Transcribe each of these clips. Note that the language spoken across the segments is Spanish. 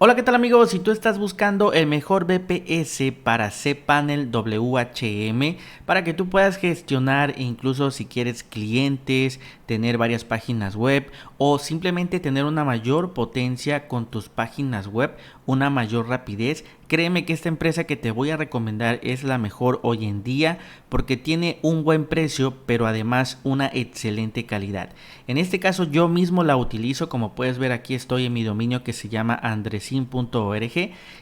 Hola, ¿qué tal amigos? Si tú estás buscando el mejor VPS para cPanel WHM, para que tú puedas gestionar incluso si quieres clientes, tener varias páginas web o simplemente tener una mayor potencia con tus páginas web, una mayor rapidez, créeme que esta empresa que te voy a recomendar es la mejor hoy en día porque tiene un buen precio, pero además una excelente calidad. En este caso yo mismo la utilizo, como puedes ver aquí estoy en mi dominio que se llama andresin.org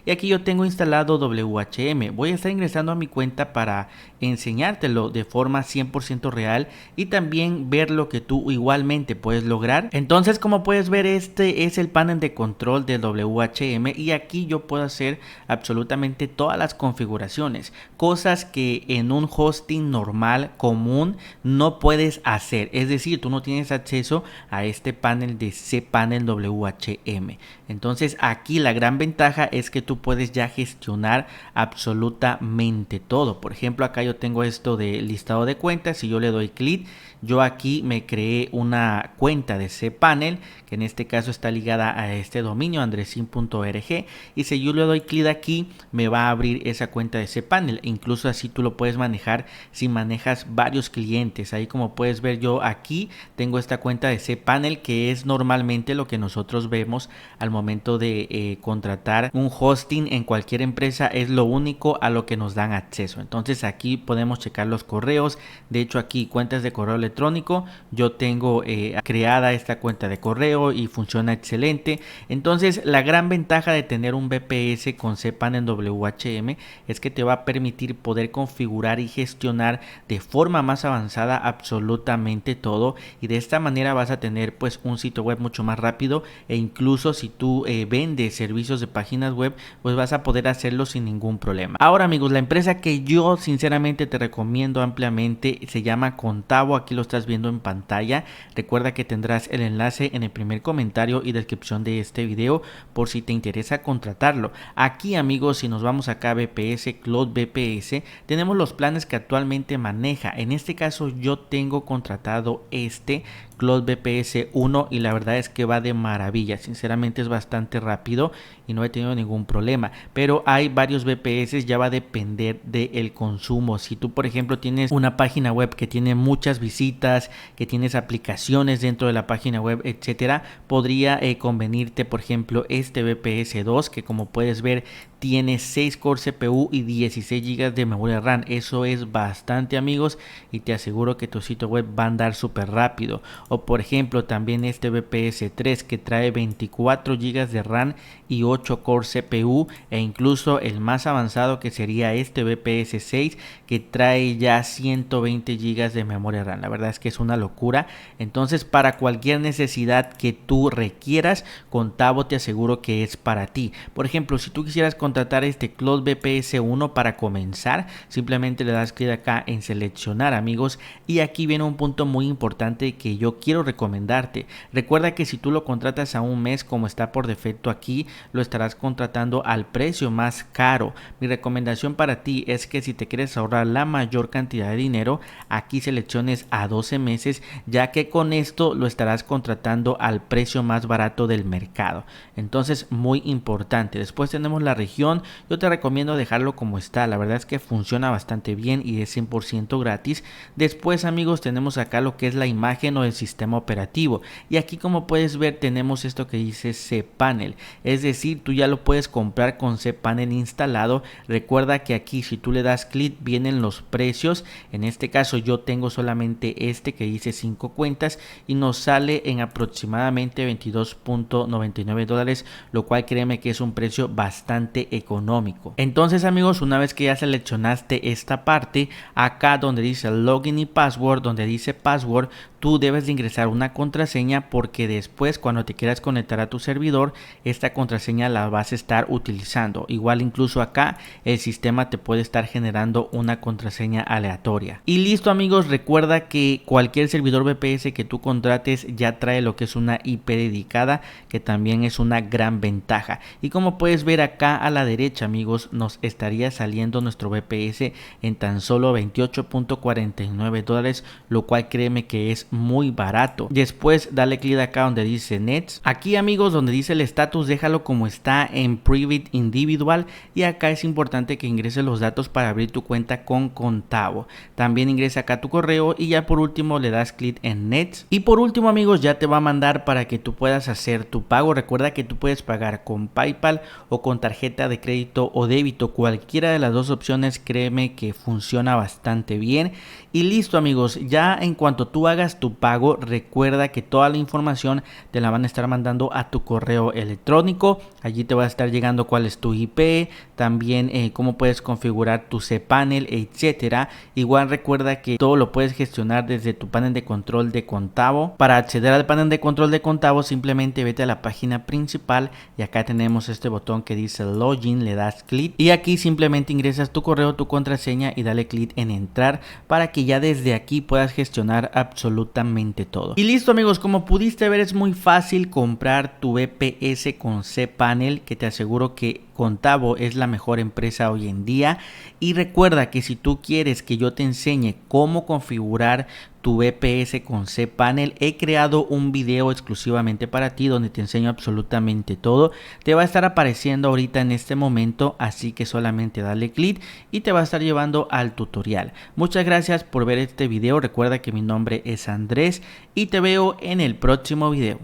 y aquí yo tengo instalado WHM. Voy a estar ingresando a mi cuenta para enseñártelo de forma 100% real y también ver lo que tú igualmente puedes lograr. Entonces, como puedes ver, este es el panel de control de WHM y aquí yo puedo hacer absolutamente todas las configuraciones, cosas que en un hosting normal común no puedes hacer. Es decir, tú no tienes acceso a este panel de cPanel WHM. Entonces aquí la gran ventaja es que tú puedes ya gestionar absolutamente todo. Por ejemplo, acá yo tengo esto de listado de cuentas. Si yo le doy clic, yo aquí me creé una cuenta de cPanel, que en este caso está ligada a este dominio andresin.org, y si yo le doy clic aquí me va a abrir esa cuenta de cPanel. Incluso así tú lo puedes manejar si manejas varios clientes. Ahí, como puedes ver, yo aquí tengo esta cuenta de cPanel, que es normalmente lo que nosotros vemos al momento de contratar un hosting en cualquier empresa. Es lo único a lo que nos dan acceso. Entonces aquí podemos checar los correos. De hecho, aquí cuentas de correo electrónico, yo tengo creada esta cuenta de correo y funciona excelente. Entonces la gran ventaja de tener un VPS con cPanel WHM es que te va a permitir poder configurar y gestionar de forma más avanzada absolutamente todo, y de esta manera vas a tener pues un sitio web mucho más rápido, e incluso si tú vendes servicios de páginas web, pues vas a poder hacerlo sin ningún problema. Ahora amigos, la empresa que yo sinceramente te recomiendo ampliamente se llama Contavo. Aquí lo estás viendo en pantalla. Recuerda que tendrás el enlace en el primer comentario y descripción de este video por si te interesa contratarlo. Aquí amigos, si nos vamos acá a VPS, Cloud VPS, tenemos los planes que actualmente maneja. En este caso yo tengo contratado este Cloud VPS 1 y la verdad es que va de maravilla. Sinceramente es bastante rápido y no he tenido ningún problema, pero hay varios VPS, ya va a depender del consumo. Si tú por ejemplo tienes una página web que tiene muchas visitas, que tienes aplicaciones dentro de la página web, etcétera, podría convenirte por ejemplo este VPS 2, que como puedes ver tiene 6 core CPU y 16 GB de memoria RAM. Eso es bastante amigos, y te aseguro que tu sitio web va a andar súper rápido. O por ejemplo también este VPS 3, que trae 24 GB de RAM y 8 core CPU, e incluso el más avanzado que sería este VPS 6, que trae ya 120 GB de memoria RAM. La verdad es que es una locura. Entonces para cualquier necesidad que tú requieras, Contavo te aseguro que es para ti. Por ejemplo, si tú quisieras contratar este Cloud VPS 1 para comenzar, simplemente le das clic acá en seleccionar amigos, y aquí viene un punto muy importante que yo quiero recomendarte. Recuerda que si tú lo contratas a un mes como está por defecto aquí, lo estarás contratando al precio más caro. Mi recomendación para ti es que si te quieres ahorrar la mayor cantidad de dinero, aquí selecciones a 12 meses, ya que con esto lo estarás contratando al precio más barato del mercado. Entonces muy importante. Después tenemos la región. Yo te recomiendo dejarlo como está. La verdad es que funciona bastante bien y es 100% gratis. Después amigos tenemos acá lo que es la imagen o el sistema operativo, y aquí como puedes ver tenemos esto que dice cPanel, es decir, tú ya lo puedes comprar con cPanel instalado. Recuerda que aquí si tú le das clic vienen los precios. En este caso yo tengo solamente este que dice 5 cuentas y nos sale en aproximadamente $22.99, lo cual créeme que es un precio bastante económico. Entonces amigos, una vez que ya seleccionaste esta parte, acá donde dice login y password, donde dice password, tú debes de ingresar una contraseña, porque después cuando te quieras conectar a tu servidor, esta contraseña la vas a estar utilizando. Igual incluso acá el sistema te puede estar generando una contraseña aleatoria. Y listo amigos, recuerda que cualquier servidor VPS que tú contrates ya trae lo que es una IP dedicada, que también es una gran ventaja. Y como puedes ver acá a la derecha, amigos, nos estaría saliendo nuestro VPS en tan solo $28.49, lo cual créeme que es muy barato. Después dale clic acá donde dice Nets. Aquí, amigos, donde dice el estatus, déjalo como está en Private Individual, y acá es importante que ingreses los datos para abrir tu cuenta con Contavo. También ingresa acá tu correo y ya por último le das clic en Nets. Y por último, amigos, ya te va a mandar para que tú puedas hacer tu pago. Recuerda que tú puedes pagar con PayPal o con tarjeta de crédito o débito. Cualquiera de las dos opciones, créeme que funciona bastante bien. Y listo, amigos, ya en cuanto tú hagas tu pago, recuerda que toda la información te la van a estar mandando a tu correo electrónico. Allí te va a estar llegando cuál es tu IP, también cómo puedes configurar tu cPanel, etcétera. Igual recuerda que todo lo puedes gestionar desde tu panel de control de Contavo. Para acceder al panel de control de Contavo, simplemente vete a la página principal y acá tenemos este botón que dice Login, le das clic y aquí simplemente ingresas tu correo, tu contraseña y dale clic en entrar para que ya desde aquí puedas gestionar absolutamente todo. Y listo, amigos, como pudiste ver, es muy fácil comprar tu VPS con cPanel, que te aseguro que Contavo es la mejor empresa hoy en día. Y recuerda que si tú quieres que yo te enseñe cómo configurar tu VPS con cPanel, he creado un video exclusivamente para ti donde te enseño absolutamente todo. Te va a estar apareciendo ahorita en este momento, así que solamente dale clic y te va a estar llevando al tutorial. Muchas gracias por ver este video. Recuerda que mi nombre es Andrés y te veo en el próximo video.